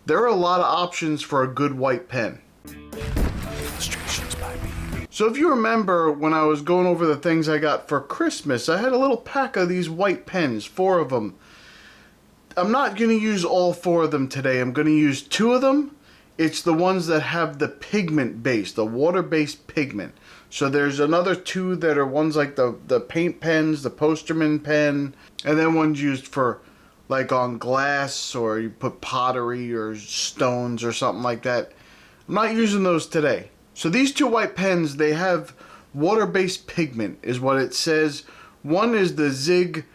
there are a lot of options for a good white pen. So if you remember when I was going over the things I got for Christmas, I had a little pack of these white pens, 4 of them. I'm not going to use all 4 of them today. I'm going to use 2 of them. It's the ones that have the pigment base, the water-based pigment. So there's another 2 that are ones like the paint pens, the Posterman pen, and then ones used for like on glass, or you put pottery or stones or something like that. I'm not using those today. So these 2 white pens, they have water-based pigment is what it says. One is the ZIG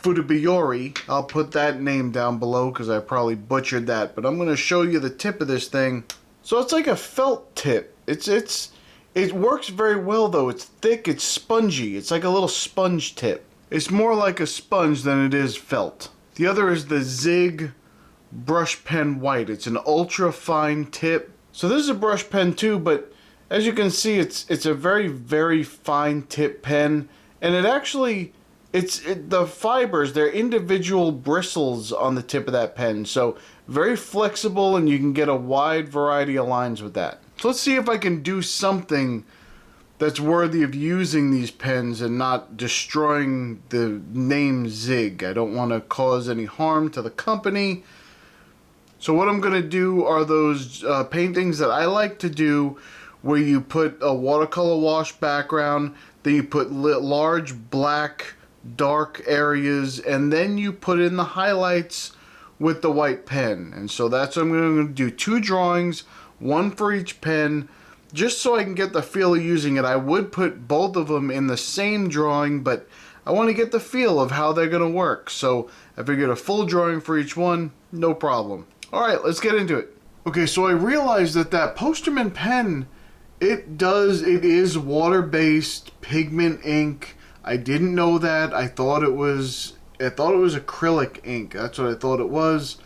Fudebiyori. I'll put that name down below because I probably butchered that, but I'm going to show you the tip of this thing. So it's like a felt tip. It works very well though. It's thick, it's spongy. It's like a little sponge tip. It's more like a sponge than it is felt. The other is the ZIG brush pen white. It's an ultra fine tip. So this is a brush pen too, but as you can see, it's a very, very fine tip pen, and it actually, the fibers, they're individual bristles on the tip of that pen, so very flexible, and you can get a wide variety of lines with that. So let's see if I can do something that's worthy of using these pens and not destroying the name ZIG. I don't want to cause any harm to the company. So what I'm going to do are those paintings that I like to do, where you put a watercolor wash background, then you put large black dark areas, and then you put in the highlights with the white pen. And so that's what I'm going to do. 2 drawings, 1 for each pen, just so I can get the feel of using it. I would put both of them in the same drawing, but I want to get the feel of how they're going to work. So I figured a full drawing for each one, no problem. Alright, let's get into it. Okay, so I realized that Posterman pen, it is water-based pigment ink. I didn't know that. I thought it was acrylic ink. That's what I thought it was,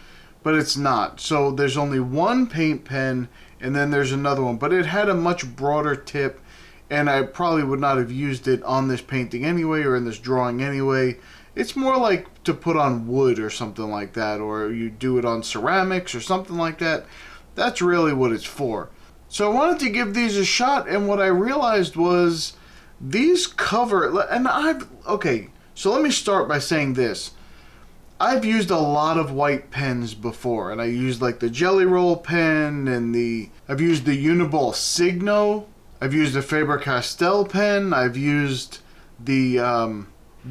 but it's not. So there's only 1 paint pen, and then there's another one, but it had a much broader tip, and I probably would not have used it on this painting anyway, or in this drawing anyway. It's more like to put on wood or something like that, or you do it on ceramics or something like that. That's really what it's for. So I wanted to give these a shot, and what I realized was these cover, and okay, so let me start by saying this. I've used a lot of white pens before, and I used like the Jelly Roll pen, and I've used the Uniball Signo, I've used the Faber-Castell pen, I've used the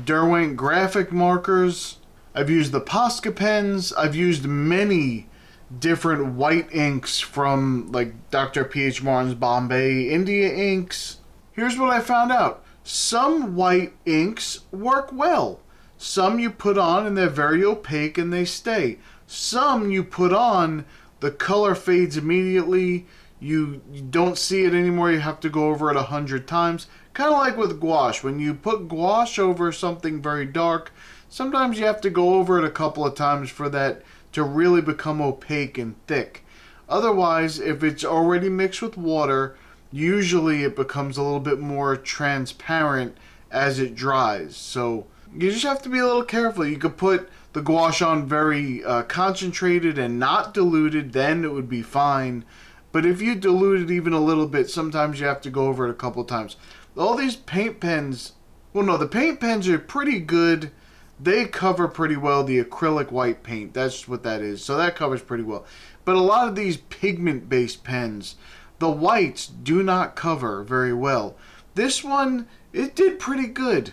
Derwent graphic markers, I've used the Posca pens, I've used many different white inks from like Dr. P.H. Martin's Bombay India inks. Here's what I found out. Some white inks work well. Some you put on and they're very opaque and they stay. Some you put on, the color fades immediately. You don't see it anymore. You have to go over it 100 times. Kind of like with gouache. When you put gouache over something very dark, sometimes you have to go over it a couple of times for that to really become opaque and thick. Otherwise, if it's already mixed with water, usually it becomes a little bit more transparent as it dries. So you just have to be a little careful. You could put the gouache on very concentrated and not diluted, then it would be fine. But if you dilute it even a little bit, sometimes you have to go over it a couple times. All these paint pens, well no, the paint pens are pretty good. They cover pretty well the acrylic white paint. That's what that is. So that covers pretty well. But a lot of these pigment-based pens, the whites do not cover very well. This one, it did pretty good.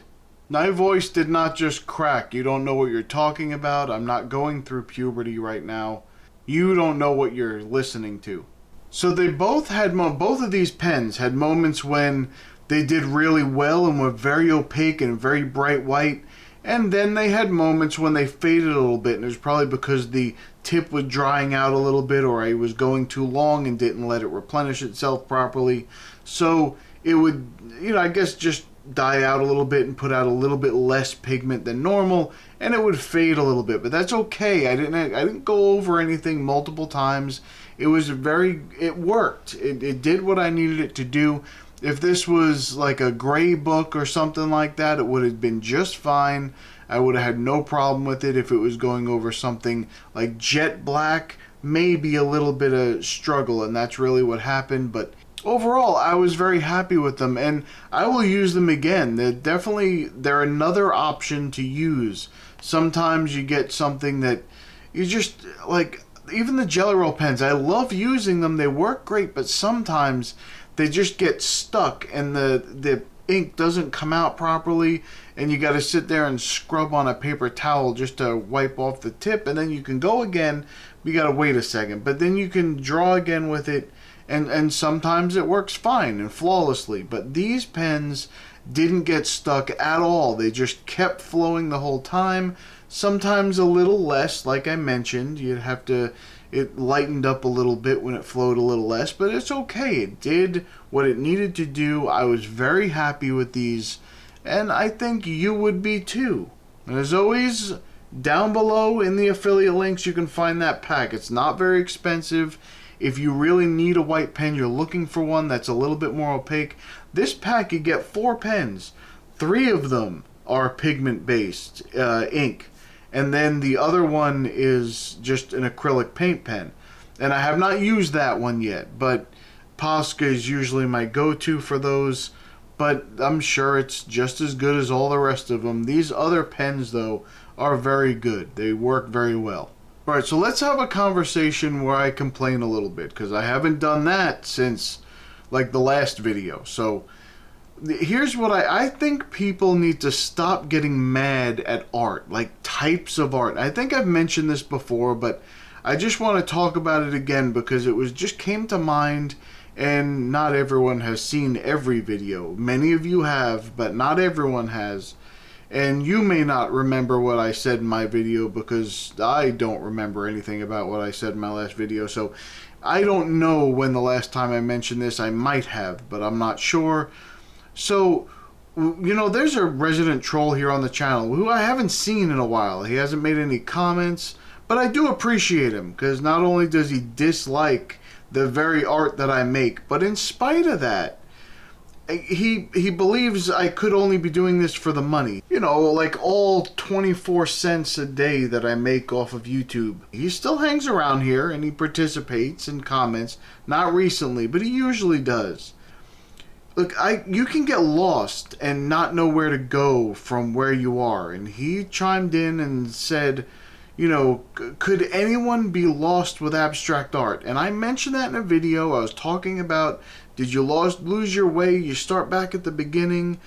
My voice did not just crack. You don't know what you're talking about. I'm not going through puberty right now. You don't know what you're listening to. So they both of these pens had moments when they did really well and were very opaque and very bright white. And then they had moments when they faded a little bit, and it was probably because the tip was drying out a little bit, or I was going too long and didn't let it replenish itself properly. So it would, I guess just die out a little bit and put out a little bit less pigment than normal, and it would fade a little bit. But that's okay. I didn't go over anything multiple times. It worked. It did what I needed it to do. If this was like a gray book or something like that, it would have been just fine. I would have had no problem with it. If it was going over something like jet black, may be a little bit of struggle, and that's really what happened. But overall, I was very happy with them, and I will use them again. They're another option to use. Sometimes you get something that you just like. Even the Jelly Roll pens, I love using them. They work great, but sometimes they just get stuck and the ink doesn't come out properly, and you got to sit there and scrub on a paper towel just to wipe off the tip, and then you can go again. You got to wait a second, but then you can draw again with it, and sometimes it works fine and flawlessly. But these pens didn't get stuck at all. They just kept flowing the whole time. Sometimes a little less, like I mentioned. It lightened up a little bit when it flowed a little less, but it's okay. It did what it needed to do. I was very happy with these, and I think you would be too. And as always, down below in the affiliate links, you can find that pack. It's not very expensive. If you really need a white pen, you're looking for one that's a little bit more opaque, this pack you get 4 pens. 3 of them are pigment based ink, and then the other one is just an acrylic paint pen. And I have not used that one yet, but Posca is usually my go-to for those, but I'm sure it's just as good as all the rest of them. These other pens, though, are very good. They work very well. Alright, so let's have a conversation where I complain a little bit, because I haven't done that since like the last video. So here's what I think people need to stop getting mad at art, like types of art. I think I've mentioned this before, but I just want to talk about it again because it just came to mind, and not everyone has seen every video. Many of you have, but not everyone has. And you may not remember what I said in my video because I don't remember anything about what I said in my last video. So I don't know when the last time I mentioned this. I might have, but I'm not sure. So, you know, there's a resident troll here on the channel who I haven't seen in a while. He hasn't made any comments, but I do appreciate him because not only does he dislike the very art that I make, but in spite of that, he believes I could only be doing this for the money. You know, like all 24 cents a day that I make off of YouTube. He still hangs around here and he participates and comments. Not recently, but he usually does. Look, you can get lost and not know where to go from where you are. And he chimed in and said, you know, could anyone be lost with abstract art? And I mentioned that in a video. I was talking about, did you lose your way? You start back at the beginning.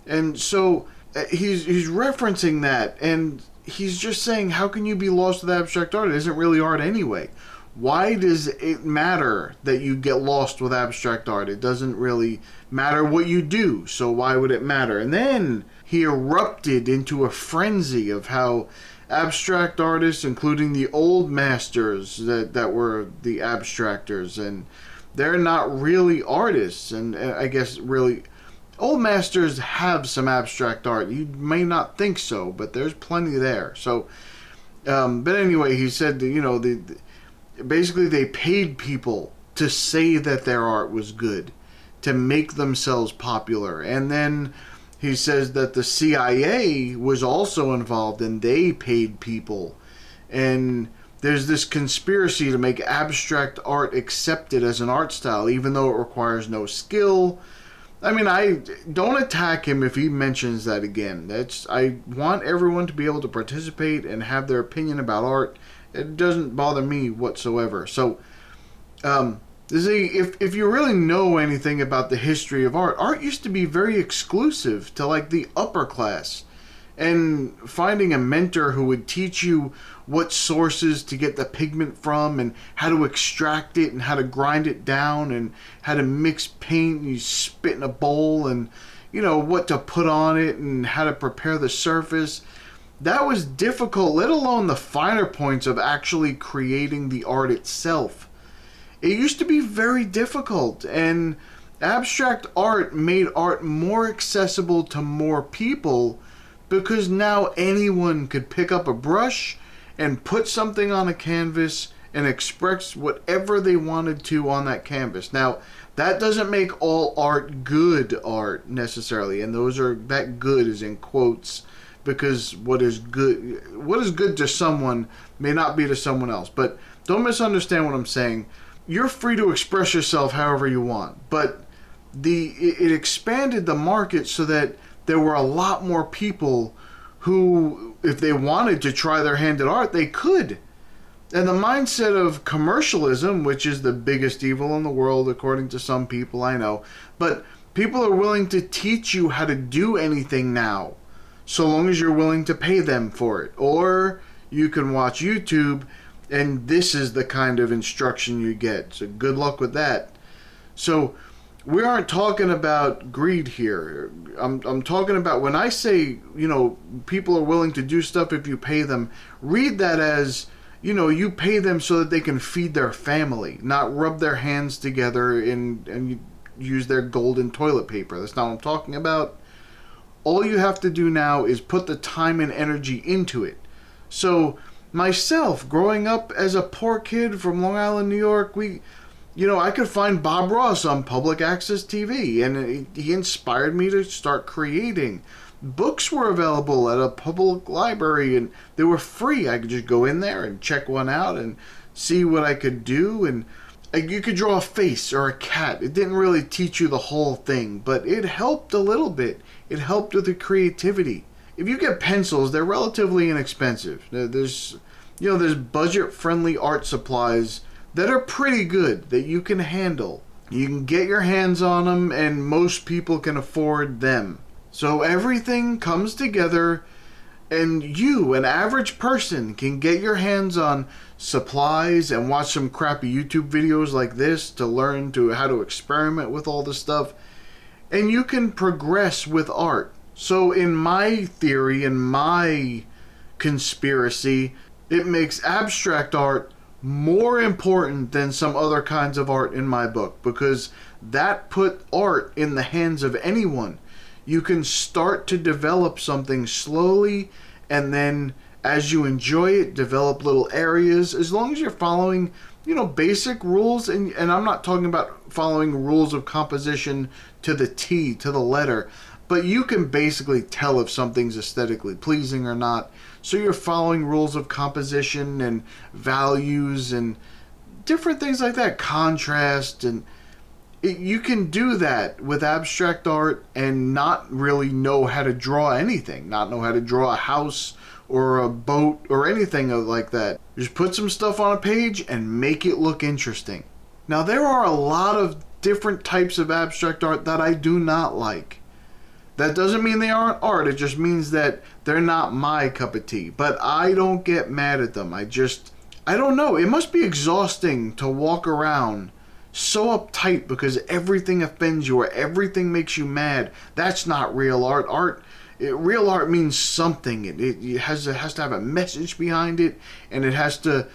And so he's referencing that, and he's just saying, how can you be lost with abstract art? It isn't really art anyway. Why does it matter that you get lost with abstract art? It doesn't really matter what you do, so why would it matter? And then he erupted into a frenzy of how abstract artists, including the old masters that were the abstractors, and they're not really artists. And I guess really old masters have some abstract art. You may not think so, but there's plenty there. So but anyway, he said, you know, basically they paid people to say that their art was good, to make themselves popular. And then he says that the CIA was also involved and they paid people. And there's this conspiracy to make abstract art accepted as an art style, even though it requires no skill. I mean, I don't attack him if he mentions that again. I want everyone to be able to participate and have their opinion about art. It doesn't bother me whatsoever. So, if you really know anything about the history of art used to be very exclusive to like the upper class. And finding a mentor who would teach you what sources to get the pigment from and how to extract it and how to grind it down and how to mix paint and you spit in a bowl and, you know, what to put on it and how to prepare the surface. That was difficult, let alone the finer points of actually creating the art itself. It used to be very difficult, and abstract art made art more accessible to more people because now anyone could pick up a brush and put something on a canvas and express whatever they wanted to on that canvas. Now, that doesn't make all art good art necessarily, and that good is in quotes, because what is good to someone may not be to someone else. But Don't misunderstand what I'm saying. You're free to express yourself however you want, but it expanded the market so that there were a lot more people who, if they wanted to try their hand at art, they could. And the mindset of commercialism, which is the biggest evil in the world according to some people, I know, but people are willing to teach you how to do anything now, so long as you're willing to pay them for it. Or you can watch YouTube, and this is the kind of instruction you get. So good luck with that. So we aren't talking about greed here. I'm talking about, when I say, people are willing to do stuff if you pay them, read that as, you pay them so that they can feed their family, not rub their hands together and use their golden toilet paper. That's not what I'm talking about. All you have to do now is put the time and energy into it. So myself, growing up as a poor kid from Long Island, New York, I could find Bob Ross on public access TV, and he inspired me to start creating. Books were available at a public library, and they were free. I could just go in there and check one out and see what I could do, and you could draw a face or a cat. It didn't really teach you the whole thing, but it helped a little bit. It helped with the creativity. If you get pencils, they're relatively inexpensive. There's budget-friendly art supplies that are pretty good, that you can handle. You can get your hands on them, and most people can afford them. So everything comes together, and you, an average person, can get your hands on supplies and watch some crappy YouTube videos like this to learn how to experiment with all this stuff, and you can progress with art. So in my theory, in my conspiracy, it makes abstract art more important than some other kinds of art in my book, because that put art in the hands of anyone. You can start to develop something slowly, and then as you enjoy it, develop little areas, as long as you're following, basic rules. And I'm not talking about following rules of composition to the T, to the letter, but you can basically tell if something's aesthetically pleasing or not. So you're following rules of composition and values and different things like that, contrast, and you can do that with abstract art and not really know how to draw anything, not know how to draw a house or a boat or anything like that. Just put some stuff on a page and make it look interesting. Now, there are a lot of different types of abstract art that I do not like. That doesn't mean they aren't art, it just means that they're not my cup of tea. But I don't get mad at them. I don't know. It must be exhausting to walk around so uptight because everything offends you or everything makes you mad. That's not real art. Real art means something. It has to have a message behind it, and it has to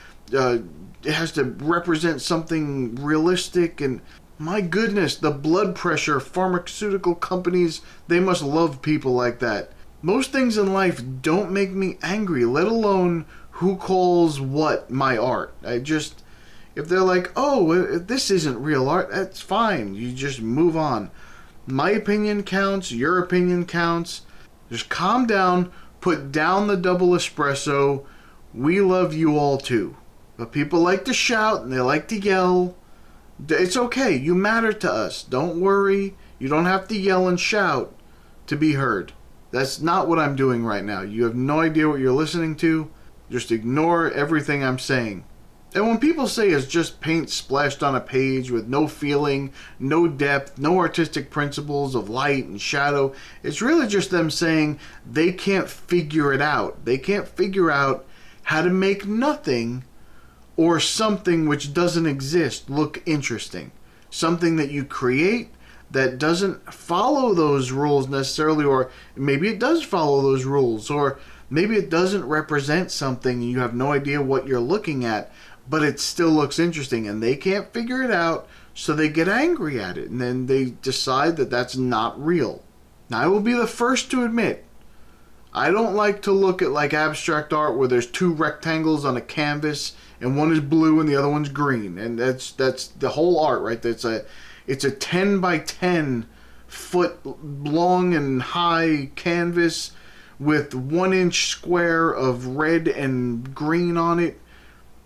represent something realistic. And my goodness, the blood pressure pharmaceutical companies, they must love people like that. Most things in life don't make me angry, let alone who calls what my art. If they're like, oh, this isn't real art, that's fine. You just move on. My opinion counts. Your opinion counts. Just calm down. Put down the double espresso. We love you all too. But people like to shout and they like to yell. It's okay. You matter to us. Don't worry. You don't have to yell and shout to be heard. That's not what I'm doing right now. You have no idea what you're listening to. Just ignore everything I'm saying. And when people say it's just paint splashed on a page with no feeling, no depth, no artistic principles of light and shadow, it's really just them saying they can't figure it out. They can't figure out how to make nothing or something which doesn't exist look interesting. Something that you create that doesn't follow those rules necessarily, or maybe it does follow those rules, or maybe it doesn't represent something and you have no idea what you're looking at, but it still looks interesting, and they can't figure it out, so they get angry at it, and then they decide that that's not real. Now, I will be the first to admit, I don't like to look at like abstract art where there's two rectangles on a canvas, and one is blue and the other one's green, and that's the whole art, right? It's a 10 by 10 foot long and high canvas with 1 inch square of red and green on it.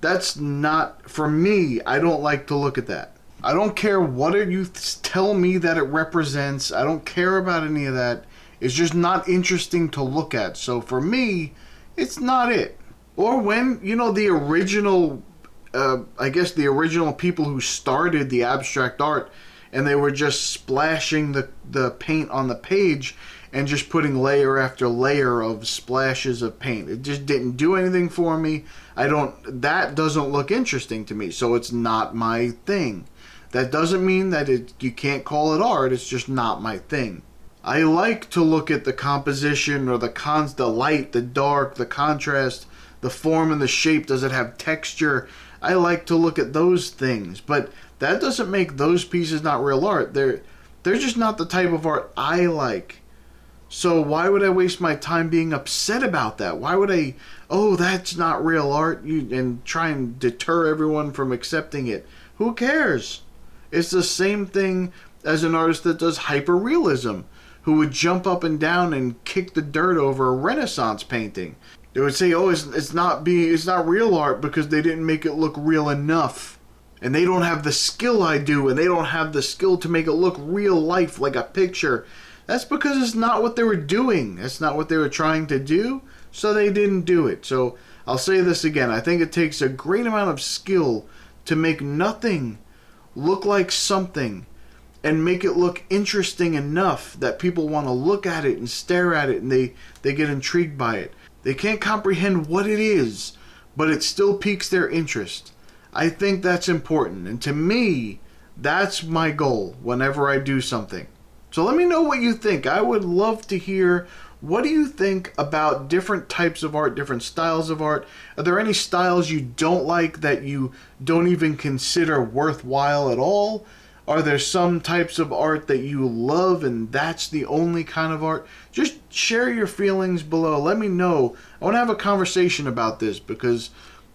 That's not, for me, I don't like to look at that. I don't care what you tell me that it represents. I don't care about any of that. It's just not interesting to look at. So for me, it's not it. Or when, the original, I guess the original people who started the abstract art, and they were just splashing the paint on the page and just putting layer after layer of splashes of paint. It just didn't do anything for me. That doesn't look interesting to me, so it's not my thing. That doesn't mean that you can't call it art, it's just not my thing. I like to look at the composition or the light, the dark, the contrast, the form and the shape. Does it have texture? I like to look at those things, but that doesn't make those pieces not real art. They're just not the type of art I like. So why would I waste my time being upset about that? Why would that's not real art, and try and deter everyone from accepting it? Who cares? It's the same thing as an artist that does hyperrealism, who would jump up and down and kick the dirt over a Renaissance painting. They would say, it's not real art because they didn't make it look real enough. And they don't have the skill I do, and they don't have the skill to make it look real life like a picture. That's because it's not what they were doing. That's not what they were trying to do, so they didn't do it. So I'll say this again. I think it takes a great amount of skill to make nothing look like something and make it look interesting enough that people want to look at it and stare at it, and they get intrigued by it. They can't comprehend what it is, but it still piques their interest. I think that's important, and to me, that's my goal whenever I do something. So let me know what you think. I would love to hear, what do you think about different types of art, different styles of art? Are there any styles you don't like that you don't even consider worthwhile at all? Are there some types of art that you love and that's the only kind of art? Just share your feelings below. Let me know. I want to have a conversation about this because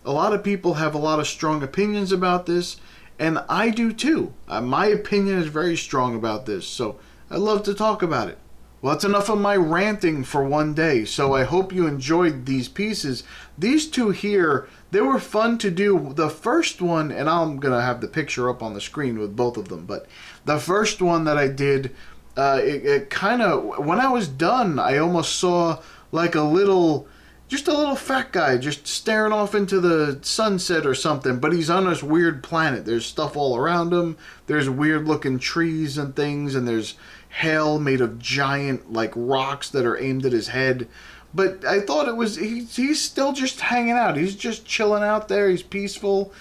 a lot of people have a lot of strong opinions about this, and I do too. My opinion is very strong about this, so I'd love to talk about it. Well, that's enough of my ranting for one day, so I hope you enjoyed these pieces. These two here, they were fun to do. The first one, and I'm going to have the picture up on the screen with both of them, but the first one that I did, it kind of, when I was done, I almost saw like just a little fat guy just staring off into the sunset or something, but he's on this weird planet. There's stuff all around him. There's weird looking trees and things, and there's hail made of giant like rocks that are aimed at his head. But I thought he's still just hanging out. He's just chilling out there. He's peaceful.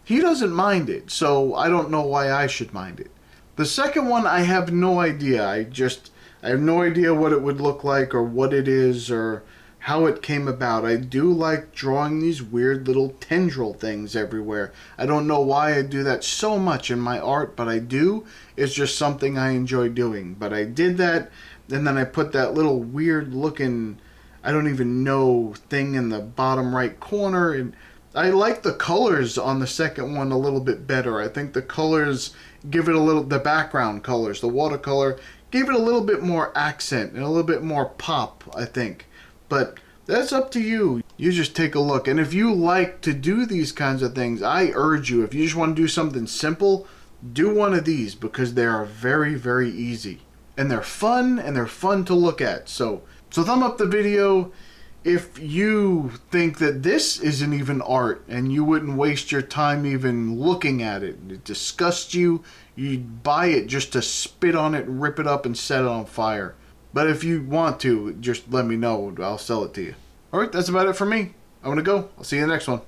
He doesn't mind it, so I don't know why I should mind it. The second one, I have no idea. I have no idea what it would look like or what it is or how it came about. I do like drawing these weird little tendril things everywhere. I don't know why I do that so much in my art, but I do. It's just something I enjoy doing. But I did that, and then I put that little weird looking, I don't even know, thing in the bottom right corner. And I like the colors on the second one a little bit better. I think the colors give it the background colors, the watercolor, gave it a little bit more accent and a little bit more pop, I think. But that's up to you. You just take a look. And if you like to do these kinds of things, I urge you, if you just want to do something simple, do one of these because they are very, very easy. And they're fun to look at. So thumb up the video if you think that this isn't even art and you wouldn't waste your time even looking at it. It disgusts you. You'd buy it just to spit on it and rip it up and set it on fire. But if you want to, just let me know. I'll sell it to you. Alright, that's about it for me. I'm going to go. I'll see you in the next one.